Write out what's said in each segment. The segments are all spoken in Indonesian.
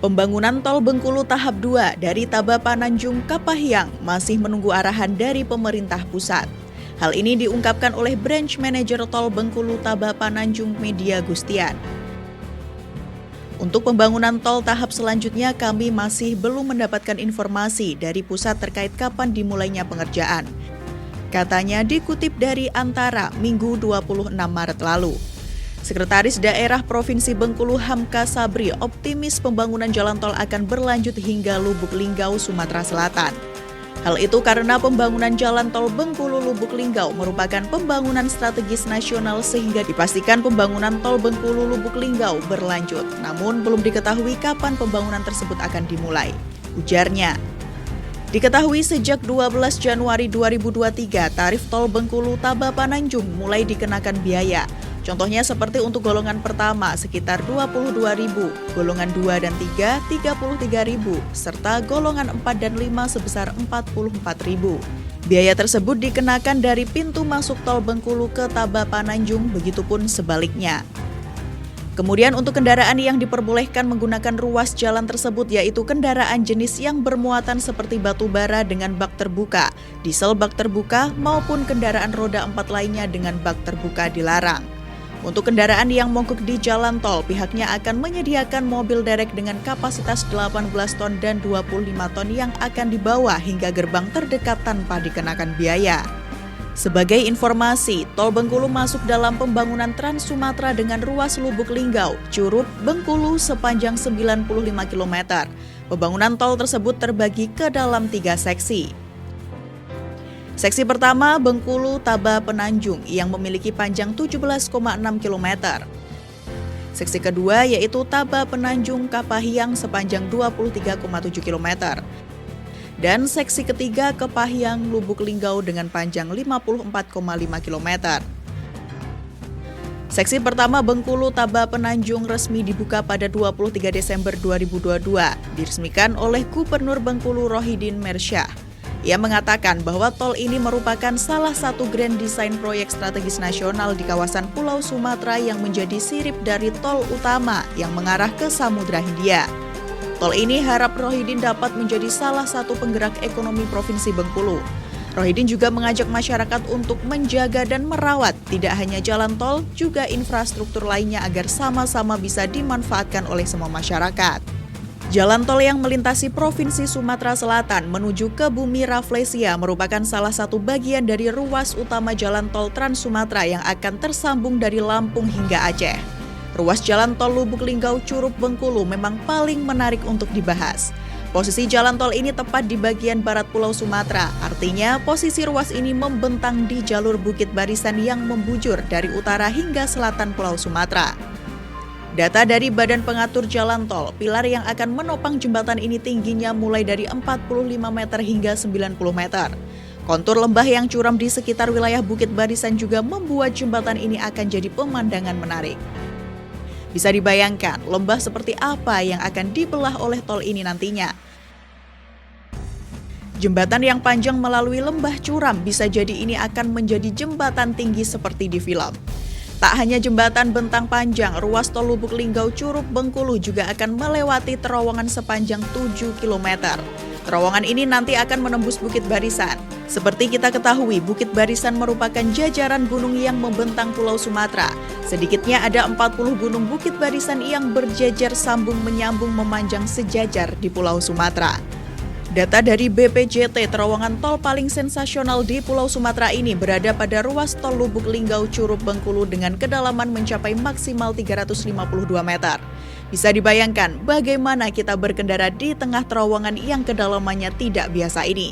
Pembangunan Tol Bengkulu tahap 2 dari Taba Pananjung Kapahyang masih menunggu arahan dari pemerintah pusat. Hal ini diungkapkan oleh Branch Manager Tol Bengkulu Taba Pananjung Media Gustian. Untuk pembangunan tol tahap selanjutnya kami masih belum mendapatkan informasi dari pusat terkait kapan dimulainya pengerjaan. Katanya dikutip dari Antara Minggu 26 Maret lalu. Sekretaris Daerah Provinsi Bengkulu Hamka Sabri optimis pembangunan jalan tol akan berlanjut hingga Lubuk Linggau, Sumatera Selatan. Hal itu karena pembangunan jalan tol Bengkulu-Lubuk Linggau merupakan pembangunan strategis nasional sehingga dipastikan pembangunan tol Bengkulu-Lubuk Linggau berlanjut. Namun belum diketahui kapan pembangunan tersebut akan dimulai, ujarnya. Diketahui sejak 12 Januari 2023, tarif tol Bengkulu Taba Pananjung mulai dikenakan biaya. Contohnya seperti untuk golongan pertama sekitar Rp22.000, golongan 2 dan 3 Rp33.000, serta golongan 4 dan 5 sebesar Rp44.000. Biaya tersebut dikenakan dari pintu masuk tol Bengkulu ke Taba Pananjung, begitupun sebaliknya. Kemudian untuk kendaraan yang diperbolehkan menggunakan ruas jalan tersebut yaitu kendaraan jenis yang bermuatan seperti batu bara dengan bak terbuka, diesel bak terbuka maupun kendaraan roda 4 lainnya dengan bak terbuka dilarang. Untuk kendaraan yang mogok di jalan tol, pihaknya akan menyediakan mobil derek dengan kapasitas 18 ton dan 25 ton yang akan dibawa hingga gerbang terdekat tanpa dikenakan biaya. Sebagai informasi, tol Bengkulu masuk dalam pembangunan Trans Sumatera dengan ruas Lubuk Linggau, Curup, Bengkulu sepanjang 95 km. Pembangunan tol tersebut terbagi ke dalam 3 seksi. Seksi pertama Bengkulu Taba Penanjung yang memiliki panjang 17,6 km. Seksi kedua yaitu Taba Penanjung Kapahyang sepanjang 23,7 km. Dan seksi ketiga Kapahyang Lubuk Linggau dengan panjang 54,5 km. Seksi pertama Bengkulu Taba Penanjung resmi dibuka pada 23 Desember 2022, diresmikan oleh Gubernur Bengkulu Rohidin Mersyah. Ia mengatakan bahwa tol ini merupakan salah satu grand design proyek strategis nasional di kawasan Pulau Sumatera yang menjadi sirip dari tol utama yang mengarah ke Samudra Hindia. Tol ini harap Rohidin dapat menjadi salah satu penggerak ekonomi Provinsi Bengkulu. Rohidin juga mengajak masyarakat untuk menjaga dan merawat tidak hanya jalan tol, juga infrastruktur lainnya agar sama-sama bisa dimanfaatkan oleh semua masyarakat. Jalan tol yang melintasi Provinsi Sumatera Selatan menuju ke Bumi Rafflesia merupakan salah satu bagian dari ruas utama jalan tol Trans Sumatera yang akan tersambung dari Lampung hingga Aceh. Ruas jalan tol Lubuk Linggau Curup Bengkulu memang paling menarik untuk dibahas. Posisi jalan tol ini tepat di bagian barat Pulau Sumatera, artinya posisi ruas ini membentang di jalur Bukit Barisan yang membujur dari utara hingga selatan Pulau Sumatera. Data dari Badan Pengatur Jalan Tol, pilar yang akan menopang jembatan ini tingginya mulai dari 45 meter hingga 90 meter. Kontur lembah yang curam di sekitar wilayah Bukit Barisan juga membuat jembatan ini akan jadi pemandangan menarik. Bisa dibayangkan lembah seperti apa yang akan dibelah oleh tol ini nantinya. Jembatan yang panjang melalui lembah curam bisa jadi ini akan menjadi jembatan tinggi seperti di film. Tak hanya jembatan bentang panjang, ruas tol Lubuk Linggau Curup Bengkulu juga akan melewati terowongan sepanjang 7 km. Terowongan ini nanti akan menembus Bukit Barisan. Seperti kita ketahui, Bukit Barisan merupakan jajaran gunung yang membentang Pulau Sumatera. Sedikitnya ada 40 gunung Bukit Barisan yang berjejer sambung menyambung memanjang sejajar di Pulau Sumatera. Data dari BPJT, terowongan tol paling sensasional di Pulau Sumatera ini berada pada ruas tol Lubuk Linggau Curup Bengkulu dengan kedalaman mencapai maksimal 352 meter. Bisa dibayangkan bagaimana kita berkendara di tengah terowongan yang kedalamannya tidak biasa ini.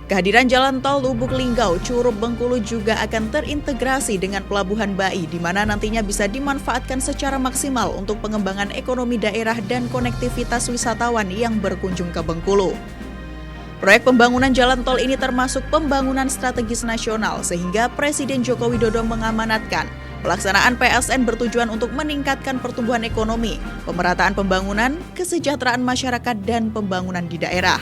Kehadiran jalan tol Lubuk Linggau Curup Bengkulu juga akan terintegrasi dengan Pelabuhan Bai, di mana nantinya bisa dimanfaatkan secara maksimal untuk pengembangan ekonomi daerah dan konektivitas wisatawan yang berkunjung ke Bengkulu. Proyek pembangunan jalan tol ini termasuk pembangunan strategis nasional sehingga Presiden Joko Widodo mengamanatkan pelaksanaan PSN bertujuan untuk meningkatkan pertumbuhan ekonomi, pemerataan pembangunan, kesejahteraan masyarakat, dan pembangunan di daerah.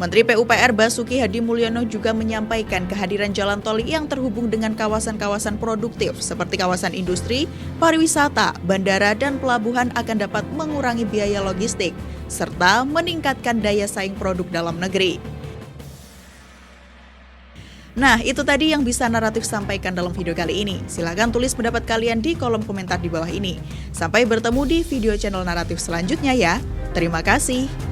Menteri PUPR Basuki Hadi Mulyono juga menyampaikan kehadiran jalan tol yang terhubung dengan kawasan-kawasan produktif seperti kawasan industri, pariwisata, bandara, dan pelabuhan akan dapat mengurangi biaya logistik, serta meningkatkan daya saing produk dalam negeri. Nah, itu tadi yang bisa Naratif sampaikan dalam video kali ini. Silahkan tulis pendapat kalian di kolom komentar di bawah ini. Sampai bertemu di video channel Naratif selanjutnya ya. Terima kasih.